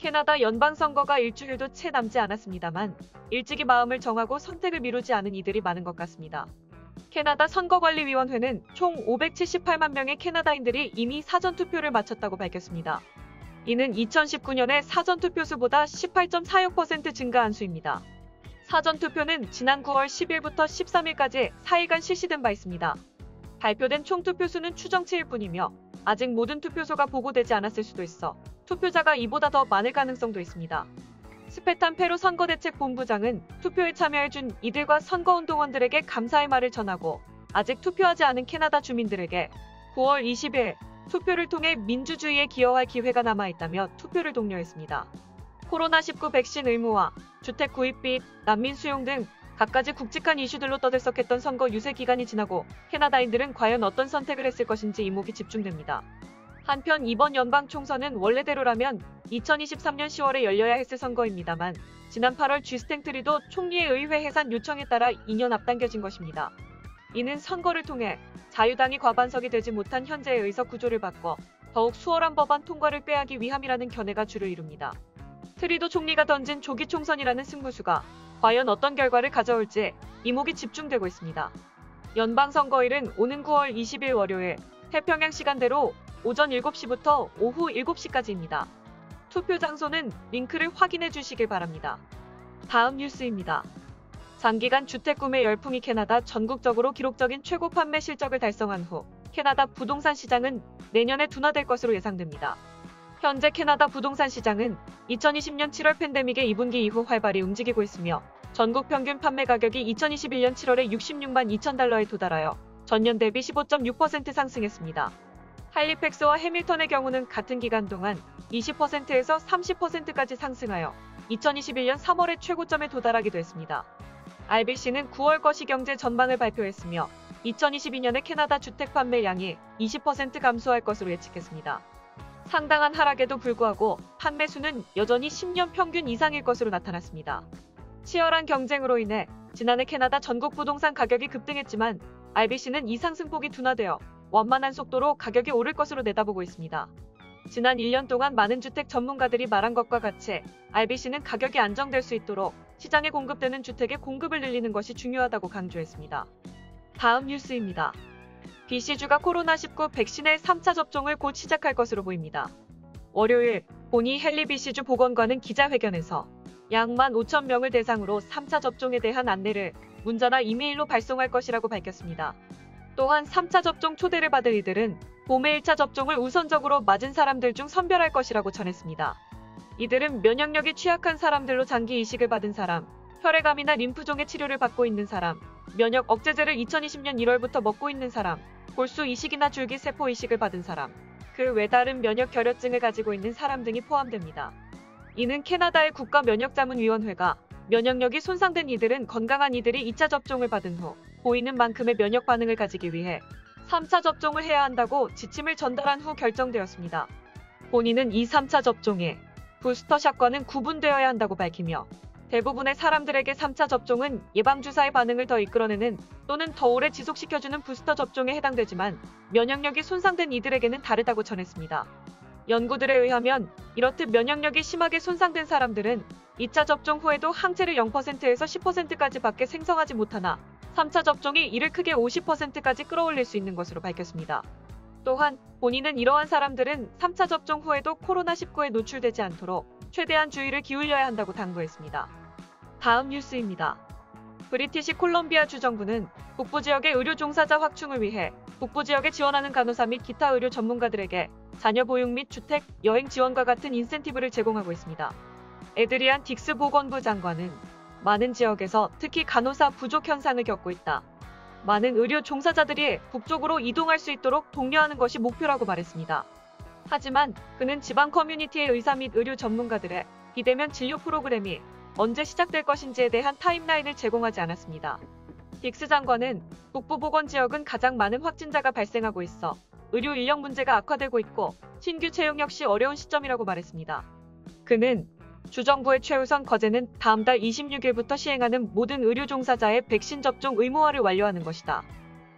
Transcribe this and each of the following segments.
캐나다 연방선거가 일주일도 채 남지 않았습니다만 일찍이 마음을 정하고 선택을 미루지 않은 이들이 많은 것 같습니다. 캐나다 선거관리위원회는 총 578만 명의 캐나다인들이 이미 사전투표를 마쳤다고 밝혔습니다. 이는 2019년의 사전투표수보다 18.46% 증가한 수입니다. 사전투표는 지난 9월 10일부터 13일까지 4일간 실시된 바 있습니다. 발표된 총 투표수는 추정치일 뿐이며 아직 모든 투표소가 보고되지 않았을 수도 있어 투표자가 이보다 더 많을 가능성도 있습니다. 스페탄 페로 선거대책본부장은 투표에 참여해준 이들과 선거운동원들에게 감사의 말을 전하고 아직 투표하지 않은 캐나다 주민들에게 9월 20일 투표를 통해 민주주의에 기여할 기회가 남아있다며 투표를 독려했습니다. 코로나19 백신 의무화, 주택 구입비, 난민 수용 등 갖가지 굵직한 이슈들로 떠들썩했던 선거 유세 기간이 지나고 캐나다인들은 과연 어떤 선택을 했을 것인지 이목이 집중됩니다. 한편 이번 연방 총선은 원래대로라면 2023년 10월에 열려야 했을 선거입니다만 지난 8월 주스틴 트루도 총리의 의회 해산 요청에 따라 2년 앞당겨진 것입니다. 이는 선거를 통해 자유당이 과반석이 되지 못한 현재의 의석 구조를 바꿔 더욱 수월한 법안 통과를 빼앗기 위함이라는 견해가 주를 이룹니다. 트루도 총리가 던진 조기 총선이라는 승부수가 과연 어떤 결과를 가져올지 이목이 집중되고 있습니다. 연방선거일은 오는 9월 20일 월요일 태평양 시간대로 오전 7시부터 오후 7시까지입니다. 투표 장소는 링크를 확인해 주시길 바랍니다. 다음 뉴스입니다. 장기간 주택 구매 열풍이 캐나다 전국적으로 기록적인 최고 판매 실적을 달성한 후 캐나다 부동산 시장은 내년에 둔화될 것으로 예상됩니다. 현재 캐나다 부동산 시장은 2020년 7월 팬데믹의 2분기 이후 활발히 움직이고 있으며 전국 평균 판매 가격이 2021년 7월에 66만 2천 달러에 도달하여 전년 대비 15.6% 상승했습니다. 할리팩스와 해밀턴의 경우는 같은 기간 동안 20%에서 30%까지 상승하여 2021년 3월의 최고점에 도달하기도 했습니다. RBC는 9월 거시경제 전망을 발표했으며 2022년에 캐나다 주택 판매량이 20% 감소할 것으로 예측했습니다. 상당한 하락에도 불구하고 판매 수는 여전히 10년 평균 이상일 것으로 나타났습니다. 치열한 경쟁으로 인해 지난해 캐나다 전국 부동산 가격이 급등했지만 RBC는 이 상승폭이 둔화되어 완만한 속도로 가격이 오를 것으로 내다보고 있습니다. 지난 1년 동안 많은 주택 전문가들이 말한 것과 같이 RBC는 가격이 안정될 수 있도록 시장에 공급되는 주택의 공급을 늘리는 것이 중요하다고 강조했습니다. 다음 뉴스입니다. BC주가 코로나19 백신의 3차 접종을 곧 시작할 것으로 보입니다. 월요일 보니 헨리 BC주 보건관은 기자회견에서 약 15,000명을 대상으로 3차 접종에 대한 안내를 문자나 이메일로 발송할 것이라고 밝혔습니다. 또한 3차 접종 초대를 받을 이들은 봄에 1차 접종을 우선적으로 맞은 사람들 중 선별할 것이라고 전했습니다. 이들은 면역력이 취약한 사람들로 장기 이식을 받은 사람, 혈액암이나 림프종의 치료를 받고 있는 사람, 면역 억제제를 2020년 1월부터 먹고 있는 사람, 골수 이식이나 줄기세포 이식을 받은 사람, 그 외 다른 면역 결여증을 가지고 있는 사람 등이 포함됩니다. 이는 캐나다의 국가면역자문위원회가 면역력이 손상된 이들은 건강한 이들이 2차 접종을 받은 후 보이는 만큼의 면역 반응을 가지기 위해 3차 접종을 해야 한다고 지침을 전달한 후 결정되었습니다. 본인은 이 3차 접종에 부스터샷과는 구분되어야 한다고 밝히며 대부분의 사람들에게 3차 접종은 예방주사의 반응을 더 이끌어내는 또는 더 오래 지속시켜주는 부스터 접종에 해당되지만 면역력이 손상된 이들에게는 다르다고 전했습니다. 연구들에 의하면 이렇듯 면역력이 심하게 손상된 사람들은 2차 접종 후에도 항체를 0%에서 10%까지 밖에 생성하지 못하나 3차 접종이 이를 크게 50%까지 끌어올릴 수 있는 것으로 밝혔습니다. 또한 본인은 이러한 사람들은 3차 접종 후에도 코로나19에 노출되지 않도록 최대한 주의를 기울여야 한다고 당부했습니다. 다음 뉴스입니다. 브리티시 콜럼비아 주정부는 북부 지역의 의료 종사자 확충을 위해 북부 지역에 지원하는 간호사 및 기타 의료 전문가들에게 자녀 보육 및 주택, 여행 지원과 같은 인센티브를 제공하고 있습니다. 에드리안 딕스 보건부 장관은 많은 지역에서 특히 간호사 부족 현상을 겪고 있다. 많은 의료 종사자들이 북쪽으로 이동할 수 있도록 독려하는 것이 목표라고 말했습니다. 하지만 그는 지방 커뮤니티의 의사 및 의료 전문가들의 비대면 진료 프로그램이 언제 시작될 것인지에 대한 타임라인을 제공하지 않았습니다. 딕스 장관은 북부 보건 지역은 가장 많은 확진자가 발생하고 있어 의료 인력 문제가 악화되고 있고 신규 채용 역시 어려운 시점이라고 말했습니다. 그는 주정부의 최우선 과제는 다음 달 26일부터 시행하는 모든 의료 종사자의 백신 접종 의무화를 완료하는 것이다.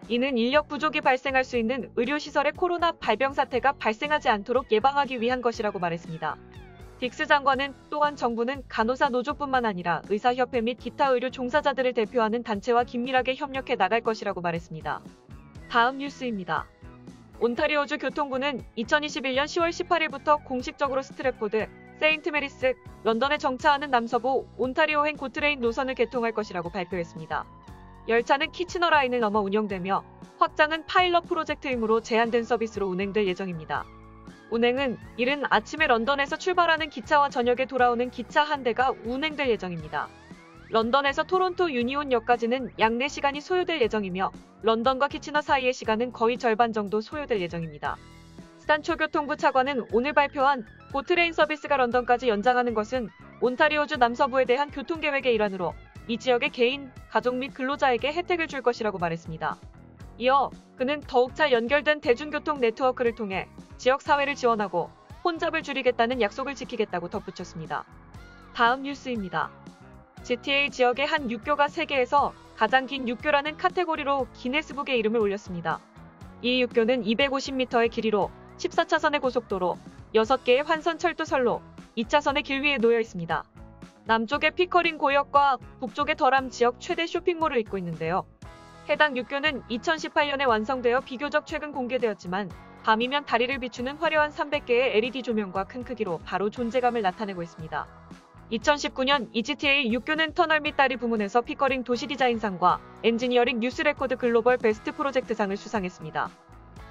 이는 인력 부족이 발생할 수 있는 의료시설의 코로나 발병 사태가 발생하지 않도록 예방하기 위한 것이라고 말했습니다. 딕스 장관은 또한 정부는 간호사 노조뿐만 아니라 의사협회 및 기타 의료 종사자들을 대표하는 단체와 긴밀하게 협력해 나갈 것이라고 말했습니다. 다음 뉴스입니다. 온타리오주 교통부는 2021년 10월 18일부터 공식적으로 스트랩포드, 세인트 메리스, 런던에 정차하는 남서부 온타리오행 고트레인 노선을 개통할 것이라고 발표했습니다. 열차는 키치너 라인을 넘어 운영되며 확장은 파일럿 프로젝트이므로 제한된 서비스로 운행될 예정입니다. 운행은 이른 아침에 런던에서 출발하는 기차와 저녁에 돌아오는 기차 한 대가 운행될 예정입니다. 런던에서 토론토 유니온역까지는 약 4시간이 소요될 예정이며 런던과 키치너 사이의 시간은 거의 절반 정도 소요될 예정입니다. 스탄초교통부 차관은 오늘 발표한 고트레인 서비스가 런던까지 연장하는 것은 온타리오주 남서부에 대한 교통계획의 일환으로 이 지역의 개인, 가족 및 근로자에게 혜택을 줄 것이라고 말했습니다. 이어 그는 더욱 잘 연결된 대중교통 네트워크를 통해 지역 사회를 지원하고 혼잡을 줄이겠다는 약속을 지키겠다고 덧붙였습니다. 다음 뉴스입니다. GTA 지역의 한 육교가 세계에서 가장 긴 육교라는 카테고리로 기네스북에 이름을 올렸습니다. 이 육교는 250m의 길이로 14차선의 고속도로, 6개의 환선 철도선로, 2차선의 길 위에 놓여 있습니다. 남쪽의 피커링 고역과 북쪽의 더람 지역 최대 쇼핑몰을 잇고 있는데요. 해당 육교는 2018년에 완성되어 비교적 최근 공개되었지만 밤이면 다리를 비추는 화려한 300개의 LED 조명과 큰 크기로 바로 존재감을 나타내고 있습니다. 2019년 이 GTA 육교는 터널 및 다리 부문에서 피커링 도시 디자인상과 엔지니어링 뉴스 레코드 글로벌 베스트 프로젝트상을 수상했습니다.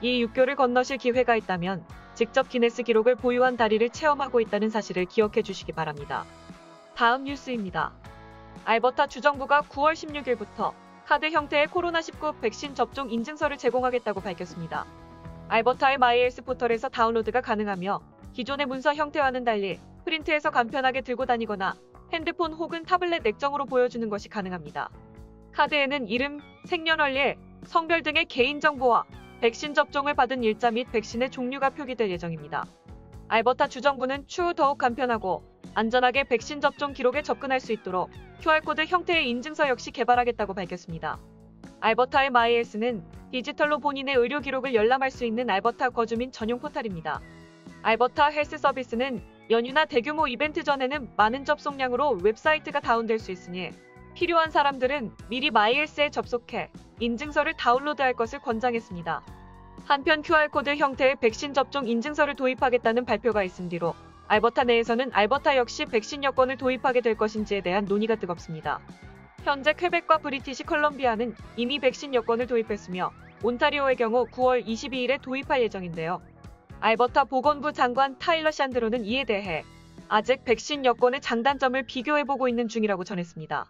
이 육교를 건너실 기회가 있다면 직접 기네스 기록을 보유한 다리를 체험하고 있다는 사실을 기억해 주시기 바랍니다. 다음 뉴스입니다. 알버타 주정부가 9월 16일부터 카드 형태의 코로나19 백신 접종 인증서를 제공하겠다고 밝혔습니다. 알버타의 마이헬스 포털에서 다운로드가 가능하며 기존의 문서 형태와는 달리 프린트해서 간편하게 들고 다니거나 핸드폰 혹은 타블렛 액정으로 보여주는 것이 가능합니다. 카드에는 이름, 생년월일, 성별 등의 개인정보와 백신 접종을 받은 일자 및 백신의 종류가 표기될 예정입니다. 알버타 주정부는 추후 더욱 간편하고 안전하게 백신 접종 기록에 접근할 수 있도록 QR코드 형태의 인증서 역시 개발하겠다고 밝혔습니다. 알버타의 마이헬스는 디지털로 본인의 의료 기록을 열람할 수 있는 알버타 거주민 전용 포털입니다. 알버타 헬스 서비스는 연휴나 대규모 이벤트 전에는 많은 접속량으로 웹사이트가 다운될 수 있으니 필요한 사람들은 미리 마이헬스에 접속해 인증서를 다운로드할 것을 권장했습니다. 한편 QR코드 형태의 백신 접종 인증서를 도입하겠다는 발표가 있은 뒤로 알버타 내에서는 알버타 역시 백신 여권을 도입하게 될 것인지에 대한 논의가 뜨겁습니다. 현재 퀘벡과 브리티시 컬럼비아는 이미 백신 여권을 도입했으며 온타리오의 경우 9월 22일에 도입할 예정인데요. 알버타 보건부 장관 타일러 샨드로는 이에 대해 아직 백신 여권의 장단점을 비교해보고 있는 중이라고 전했습니다.